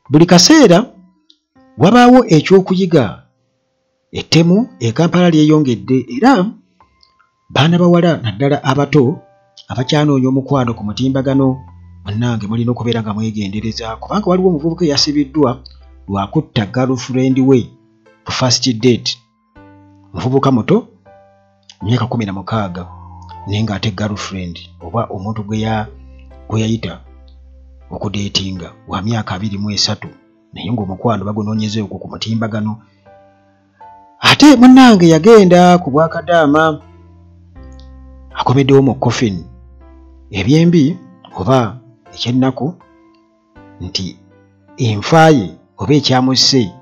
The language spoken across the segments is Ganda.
buli kaseera wabaawo ekyokuyiga. Ettemu e Kampala lyeyongedde era baana bawala naddala abato abakyanoonya omukwano ku mutimbagano munnange mulina okubeera nga mwegendereza, kubanga waliwo omuvubuka eyasibiddwa lwakutta girlfriend we ku first date. Muvubuka muto myaka 16 naye ng'ate girlfriend oba omuntu gwe yayita okudeetinga wa myaka 23 naye ng'omukwano bagunoonyeze okwo ku mutimbagano. Ate munnange yagenda ku Bwakadaama akomeddewo mu coffin. Ebyembi oba ekyennaku nti enfa ye oba ekyamusse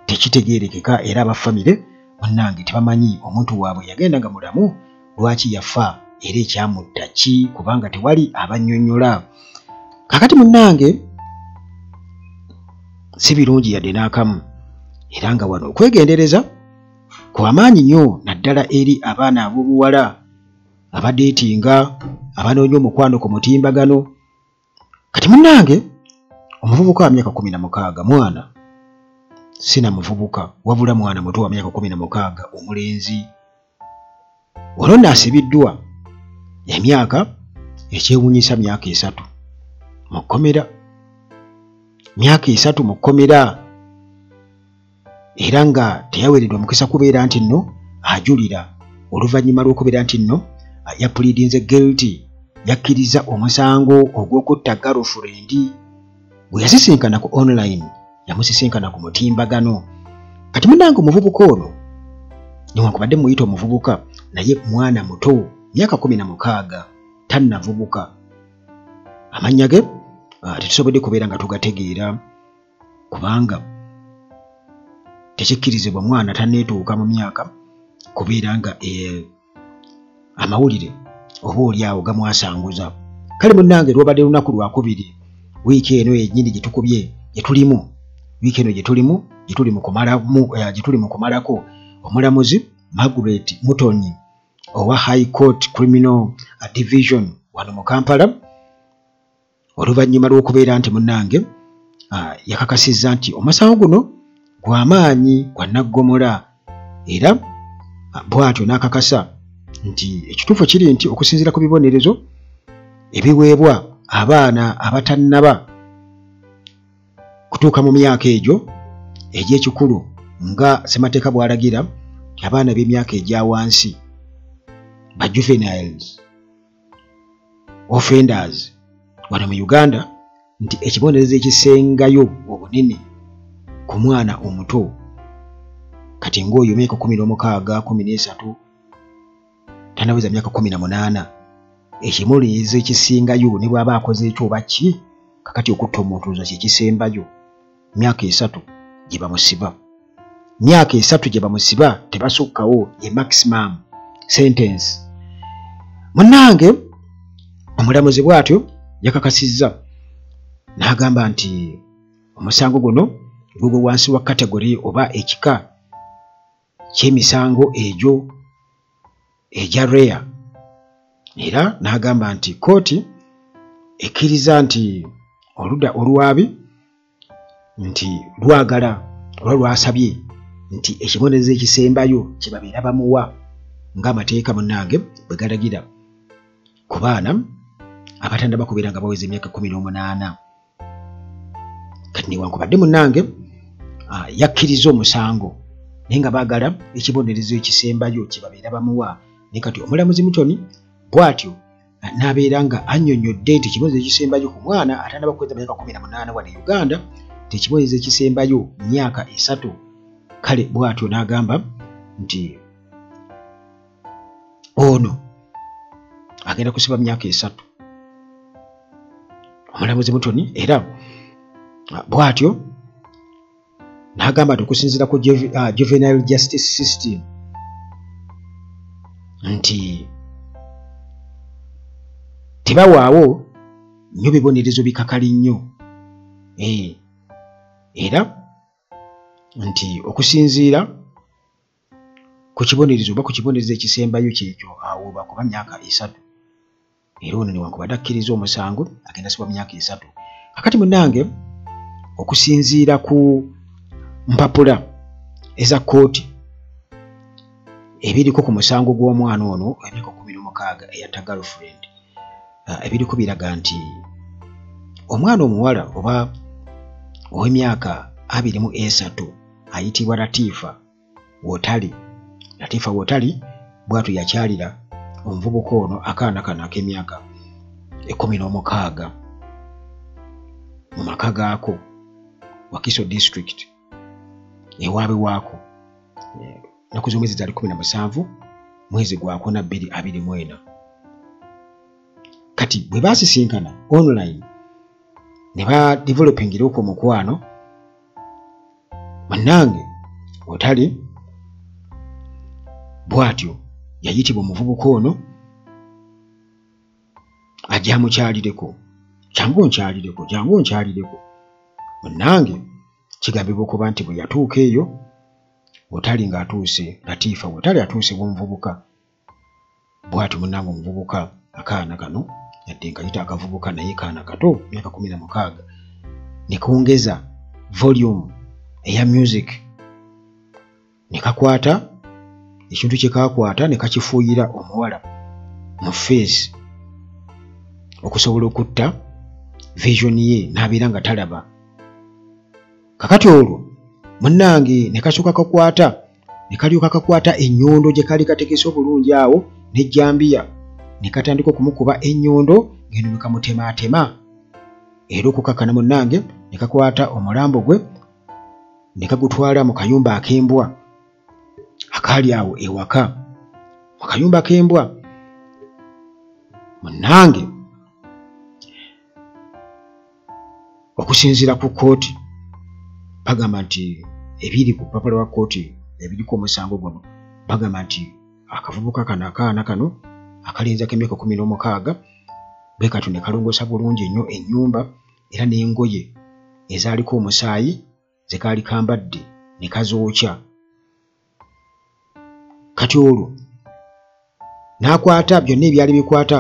tekitegeerekeka era abafamire munnange tebamanyi omuntu waabwe yagenda nga mulamu lwaki yafa era ekyamutta ki, kubanga tewali abannyonnyola. Kakati munnange si birungi yadde n'akamu era nga wano okwegendereza kwa maanyi nnyo naddala eri abaana ab'obuwala abadeetinga abanoonya omukwano ku mutimbagano. Kati munnange omuvubuka wa myaka 16 mwana sina muvubuka wabula mwana muto wa myaka 16 omulenzi olwo naasibiddwa emyaka ekyewuunyisa myaka 3 mu kkomera. Myaka 3 mu kkomera era nga teyaweereddwa mukisa kubeera nti nno ajulira oluvannyuma lw'okubeera nti nno yapulidinze guilty, yakkiriza omusango ogw'okutta girlfriend bwe yasisinkana ku online yamusisinkana ku mutimbagano. Kati munnange omuvubuka ono newankubadde muyita omuvubuka naye mwana muto myaka 16 tannavubuka. Amannya ge tetusobodde kubeera nga tugategeera kubanga tekikkirizibwa mwana tanneetuuka mu myaka kubeera nga amawulire oba oliawo gamwasanguza. Kale munnange lwobadde lunaku lwakubiri wiiki eno yennyini gyetukubye gyetulimu wiiki eno gyetuli mu kumalako omulamuzi Margaret Mutonyi owa High Court Criminal Division wano mu Kampala oluvannyuma lw'okubeera nti munnange yakakasizza nti omusango guno gw'amaanyi gwa naggomola era bw'atyo n'akakasa nti ekituufu kiri nti okusinziira ku bibonerezo ebiweebwa abaana abatannaba kutuuka mu myaka egyo egy'ekikulu nga ssemateeka bw'alagira abaana b'emyaka egya wansi ba juveniles offenders wano mu Uganda nti ekibonerezo ekisengayo obunene ku mwana omuto kati ng'oyo myaka 16 13 tanaweza myaka 18 ekibonerezo ekisingayo ne bw'aba akoze ekyo oba ki kakati okutta omuntu kyekisembayo myaka 3 gye bamusiba. Myaka 3 gye bamusiba tebasukkawo ye maximum sentence. Munnange omulamuzi bw'atyo yakakasizza n'agamba nti omusango guno gugwe wansi wa kategori oba ekika ky'emisango egyo egya rare era n'agamba nti kooti ekkiriza nti oludda olwabi nti lwagala oba lwasabye nti ekibonerezo ekisembayo kye babeera bamuwa ng'amateeka munnange bwe galagira ku baana abatannaba kubeera nga baweza emyaka 18. Kati newankubadde munnange yakkiriza omusango naye nga baagala ekibonerezo ekisembayo kye babeera bamuwa. Naye kati omulamuzi Mutoni bw'atyo n'abeera nga annyonnyodde nti ekibonerezo ekisembayo ku mwana atannaba kuweza myaka 18 wano e Uganda tekibonerezo ekisembayo myaka 3. Kale bw'atyo n'agamba nti ono agenda kusiba myaka 3. Omulamuzi Mutoni era bw'atyo n'agamba nti okusinziira ku juvenile justice system nti tebawaawo nnyo bibonerezo bikakali nnyo era nti okusinziira ku kibonerezo oba ku kibonerezo ekisembayo kyekyo awo bakuba myaka 3 era ono newankubadde akkiriza omusango agenda siba myaka 3. Kakati munnange okusinziira ku mpapula eza kkooti ebiriko ku musango gw'omwana ono emyaka 16 eyatta girlfriend, ebiriko biraga nti omwana omuwala oba ow'emyaka 23 ayitibwa Latifa Wotali bw'atyo yakyalira omuvubuka ono akaana kano ak'emyaka 16 mu maka gaako Wakiso district ewaabwe waako. Ennaku z'omwezi zaali 17 mwezi gwa 2024. Kati bwe baasisinkana online ne ba developingira okwo mukwano, bannange Wotali bw'atyo yayitibwa omuvubuka ono ajja mukyalireko, jangu nkyalireko. Bannange kigambibwa okuba nti bwe yatuuka eyo Wotali ng'atuuse, Latifa Wotali atuuse bw'omuvubuka bw'atyo munnange omuvubuka akaana kano yadde nkayita akavubuka naye kaana kato myaka 16 ne kongeza volume eya music ne kakwata ekintu kye kakwata ne kakifuuyira omuwala mu face okusobola okutta vision ye n'abeera nga talaba. Kakati olwo munnange ne kasooka kakwata ne kalyoka kakwata ennyondo gye kali kategese obulungi awo n'ejjambiya ne katandika okumukuba ennyondo ng'eno ne kamutemaatema. Era okukakkana munnange ne kakwata omulambo gwe ne kagutwala mu kayumba ak'embwa akaali awo ewaka. Mu kayumba k'embwa munnange okusinziira ku kkooti bagamba nti ebiri ku papula wa kkooti ebiriko omusango guno bagamba nti akavubuka kano akaana kano akalinza k'emyaka 16 bwe kati ne kalongoosa bulungi ennyo ennyumba era n'engoye ezaaliko omusaayi ze kaali kambadde ne kazookya. Kati olwo n'akwata byonna ebyali bikwata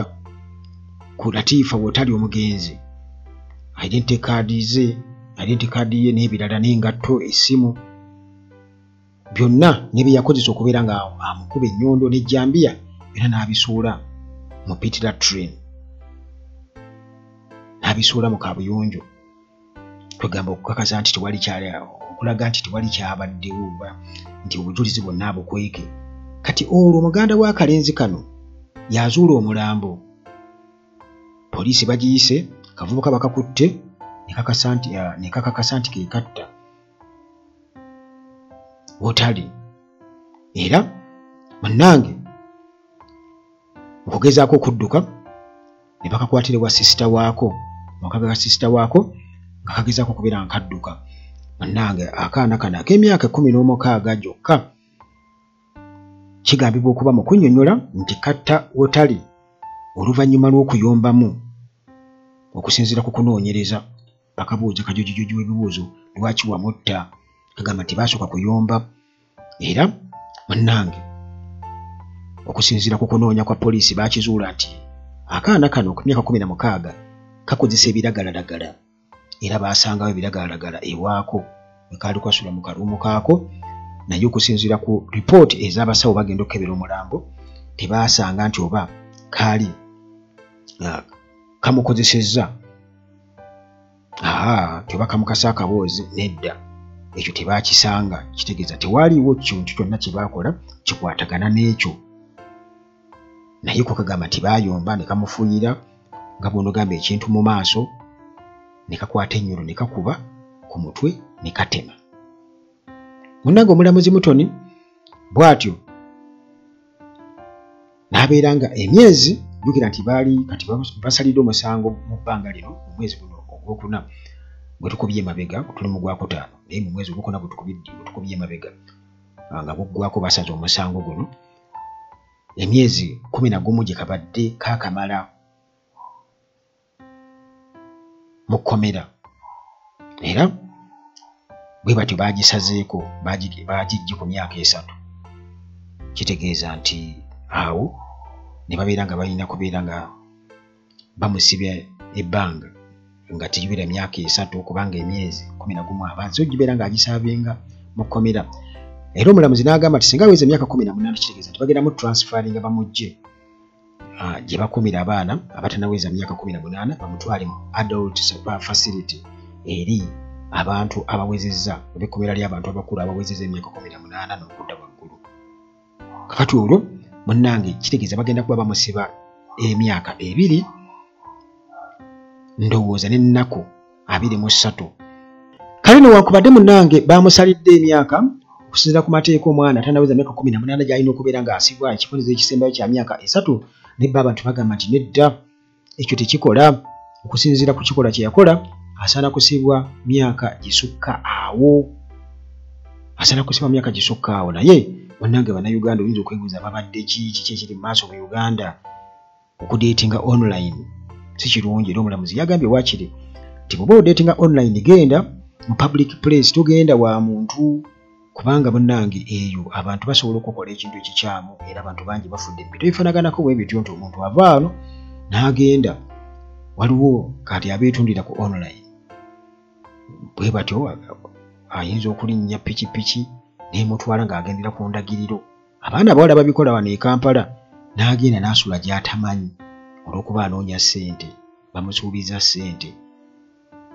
ku Latifa Wotali omugenzi, identity card ye n'ebirala n'engatto, essimu, byonna ne bye yakozesa okubeera nga amukuba ennyondo n'ejjambiya era n'abisuula mu pitira train, n'abisuula mu kabuyonjo. Twegamba okukakasa nti tewali kyali okulaga nti tewali kyabaddewo nti obujulizi bwonna bukweke. Kati olwo muganda w'akalenzi kano yazuula omulambo, poliisi bagiyise, kavubuka bakakutte ne kakakasa nti ke katta Wotali. Era munnange okugezaako okudduka ne bakakwatira wa sisita waako, mukaka ga sisita waako nga kagezaako okubeera nga kadduka. Munnange akaana kano ak'emyaka 16 gyokka kigambibwa okuba mu kunnyonnyola nti katta Wotali oluvannyuma lw'okuyombamu. Okusinziira ku kunoonyereza bakabuuza kajujujuju w'ebibuuzo, lwaki wamutta? Kagamba nti baasooka kuyomba. Era munnange okusinziira ku kunoonya kwa poliisi baakizuula nti akaana kano ku myaka 16 kakozesa ebiragalalagala, era baasangawo ebiragalalagala ewaako bwe kaali kwasula mu kaluumu kaako. Naye okusinziira ku ripooti ez'abasawo bagenda okukebera omulambo tebaasanga nti oba kaali kamukozesezza oba kamukasa akaboozi, nedda, ekyo tebaakisanga. Kitegeeza tewaaliwo kintu kyonna kye baakola kikwatagana n'ekyo. Naye kukagamba nti baayomba ne kamufuuyira nga bw'onogamba ekintu mu maaso, ne kakwata ennyulo ne kakuba ku mutwe ne katema. Munnange omulamuzi Mutoni bw'atyo n'abeera nga emyezi, jjukira nti baali kati basalidde omusango mu bbanga lino mu mwezi guno ogwokuna bwe tukubye emabega, tuli mu Gwakutaano, naye mu mwezi ogwokuna bwe tukubye emabega nga guggwako basaza omusango guno, emyezi 11 gye kabadde kaakamala mu kkomera. Era bwe batyo baagisazeeko baagijje ku myaka 3. Kitegeeza nti awo ne babeera nga balina kubeera nga bamusibya ebbanga nga tiyubira emyaka 3 kubanga emyezi 11 abanzi ogibeera ng'agisavinga mu kkomera. Era omulamuzi n'agamba nti singa aweza emyaka 18 kitegeeza nti bagenda mu transferinga bamugye gye bakumira abaana abatanaweza myaka 18 bamutwale mu adult facility eri abantu abawezezza ebikkomera ly'abantu abakulu abawezezza emyaka 18 n'okudda waggulu. Kakati olwo munnange kitegeeza bagenda kuba bamusiba emyaka 2 ndowooza n'ennaku 23. Kale newankubadde munnange bamusalidde emyaka okusinziira ku mateeka omwana atanaweza myaka 18 gy'alina okubeera ng'asibwa ekibonerezo ekisembayo kya myaka 3 ne abantu bagamba nti nedda ekyo tekikola. Okusinziira ku kikolwa kye yakola asaana kusibwa myaka gisukka awo. Naye munnange bannayuganda oyinza okwebuuza babadde kiki ekiri mu maaso mu Uganda okudeetinga online si kirungi. Era omulamuzi yagambye waakiri nti bw'oba odeetinga online genda mu public place, togenda wa muntu kubanga munnange eyo abantu basobola okukola ekintu ekikyamu era abantu bangi bafudde ebintu ebifanaganako bwe bityo nti omuntu avaano n'agenda. Waliwo kati abeetundira ku online bwe batyo ayinza okulinnya pikipiki n'emutwala ng'agendera ku ndagiriro. Abaana abawala babikola wano e Kampala n'agenda n'asula gy'atamanyi olw'okuba anoonya ssente, bamusuubiza ssente.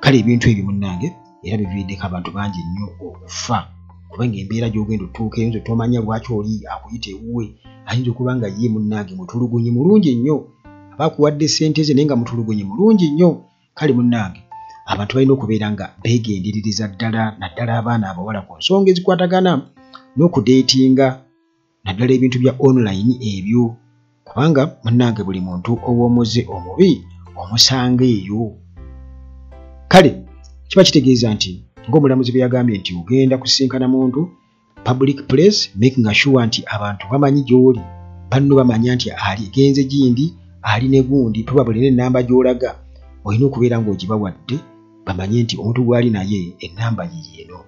Kale ebintu ebyo munnange era biviiriddeko abantu bangi nnyo okufa kubanga embeera gy'ogenda otuuka eyinza tomanya lwaki oli akuyita ewuwe, ayinza okuba nga ye munnange mutulugunyi mulungi nnyo, aba akuwadde ssente ze naye nga mutulugunyi mulungi nnyo. Kale munnange abantu balina okubeera nga beegenderereza ddala, naddala abaana abawala ku nsonga ezikwatagana n'okudeetinga naddala ebintu bya online ebyo kubanga munnange buli muntu ow'omuze omubi omusanga eyo. Kale kiba kitegeeza nti ng'omulamuzi bwe yagambye nti ogenda kusinkana muntu public place, making sure nti abantu bamanyi gy'oli, banno bamanya nti ali genze gindi ali ne gundi, probably n'ennamba gy'olaga olina okubeera ng'ogibawadde bamanye nti omuntu gw'ali naye ennamba ye eno.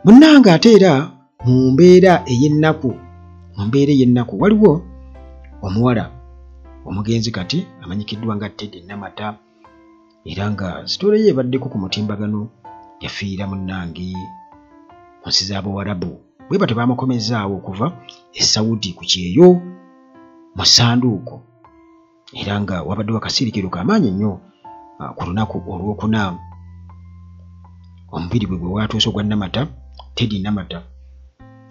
Munnange ate era mu mbeera ey'ennaku waliwo omuwala omugenzi kati amanyikiddwa nga Teddy Namata era nga sitole ye ebaddeko ku mutimbagano yafiira munnange mu nsi z'Abawarabu. Bwe batyo bamukomezaawo okuva e Saudi ku kyeyo mu ssanduuko era nga wabaddewo akasirikiro k'amaanyi nnyo ku lunaku olwokuna omubiri gwe waatuuse ogwa Namata, Teddy Namata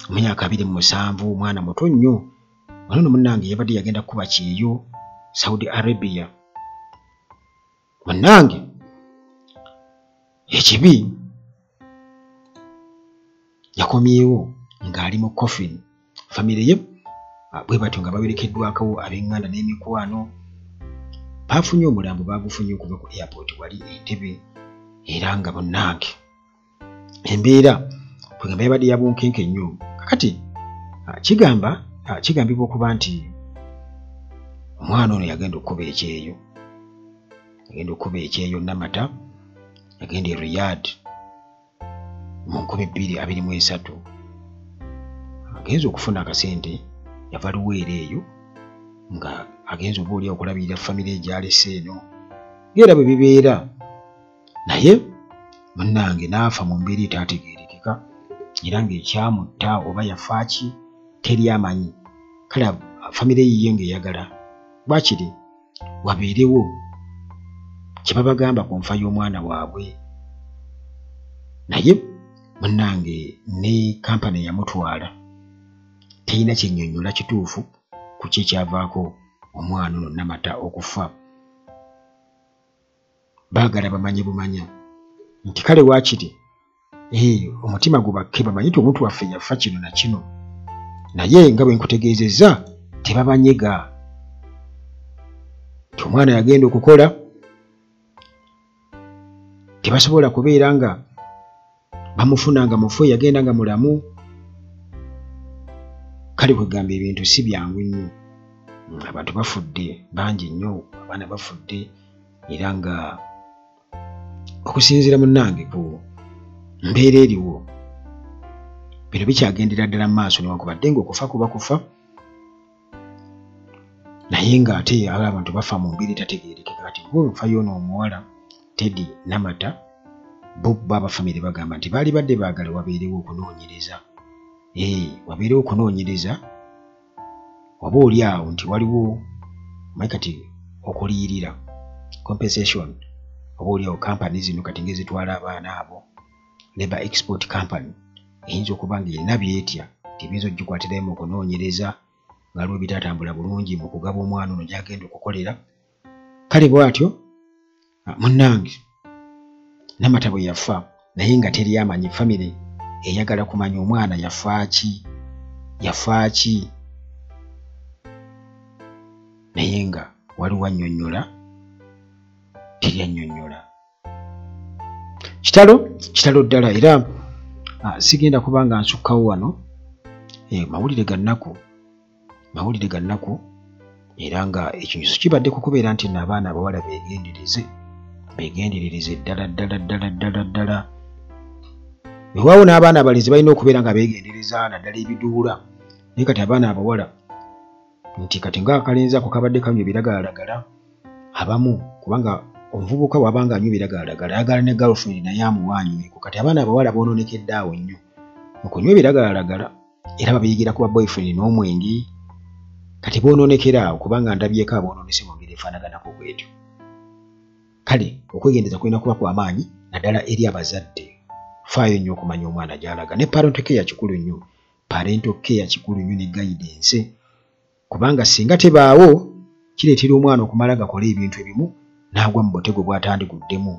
mu myaka 27, omwana muto nnyo. Wano munnange yabadde yagenda kuba kyeyo Saudi Arabia. Munnange ekibi yakomyewo ng'ali mu coffin. Famire ye bwe batyo nga bawerekeddwako ab'eŋŋanda n'emikwano. Baafunye omulambo baagufunye okuva ku airport wali Entebbe era nga munnange embeera kwegamba yabadde yabunkenke nnyo. Kakati kigambibwa okuba nti omwana ono yagenda okuba ekyeyo Namata yagenda e Riyadh mu 2023 agenza okufuna akasente yava Luweero eyo nga agenza oba oli okulabirira famire egyalese eno ng'era bwe bibeera, naye munnange n'afa mu mbeera etaategeerekeka era ng'ekyamutta oba yafaaki teri amanyi. Kale famire yiye ng'eyagala bwakiri wabeerewo kye babagamba ku nfa y'omwana waabwe, naye munnange ne kampani eyamutwala terina kyennyonnyola kituufu ku kye kyavaako omwana ono Namata okufa. Baagala bamanye bumanya nti kale waakiri omutima gubakke bamanyi nti omuntu waffe yafa kino na kino, naye nga bwe nkutegeezezza tebabanyega nti omwana yagenda okukola, tebasobola kubeera nga bamufuna nga mufu yagenda nga mulamu. Kale kwegamba ebintu si byangu nnyo, abantu bafudde bangi nnyo, abaana bafudde era nga okusinziira munnange ku mbeera eriwo bino bikyagendera ddala mu maaso newankubadde ng'okufa kuba kufa, naye ng'ate abantu bafa mu mbeera etategeerekeka. Kati nfa y'ono omuwala Teddy Namata bo baba family bagamba nti baali badde baagala wabeerewo okunoonyereza. Wabeerewo okunoonyereza waba oli awo nti waliwo kati okuliyirira compensation oba oli awo kampani zino kati ngezitwala abaana abo Labour Export Company eyinza okuba nga erina byetya nti ebiyinza okugikwatirayo mu kunoonyereza nga lwe bitatambula bulungi mu kugaba omwana ono gy'agenda okukolera. Kale bw'atyo munnange Namata bwe yafa naye nga teri amanyi family eyagala kumanya omwana yafa ki naye nga waliwo annyonnyola teri annyonnyola. Kitalo ddala era sigenda kuba nga nsukkawo wano mawulire ga nnaku era nga ekinyiso kibadde kukubeera nti n'abaana abawala beegenderereze ddala. Weewaawo n'abaana abalenzi balina okubeera nga beegendereza naddala ebiduula naye kati abaana abawala nti kati ng'akalenzi ako kabadde kanywa ebiragalalagala abamu kubanga omuvubuka wabanga anywa ebiragalalagala ayagala ne girlfriend naye amuwaanyweko. Kati abaana abawala boononekedde awo nnyo mu kunywa ebiragalalagala era babiyigira ku ba boyfriend n'omwenge. Kati boononekera awo kubanga ndabyeko aboononese mu ngeri efaanaganako bwetyo. Kale okwegendeza kulina kuba kw'amaanyi naddala eri abazadde. Faayo nnyo okumanya omwana gy'alaga ne parental care kikulu nnyo. Parental care kikulu nnyo ne guidance kubanga singa tebaawo kireetera omwana okumala gakola ebintu ebimu n'agwa mu butego bw'atandiguddemu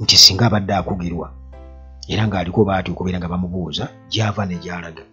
nti singa abadde akugirwa era ng'aliko baati okubeera nga bamubuuza gy'ava ne gy'alaga.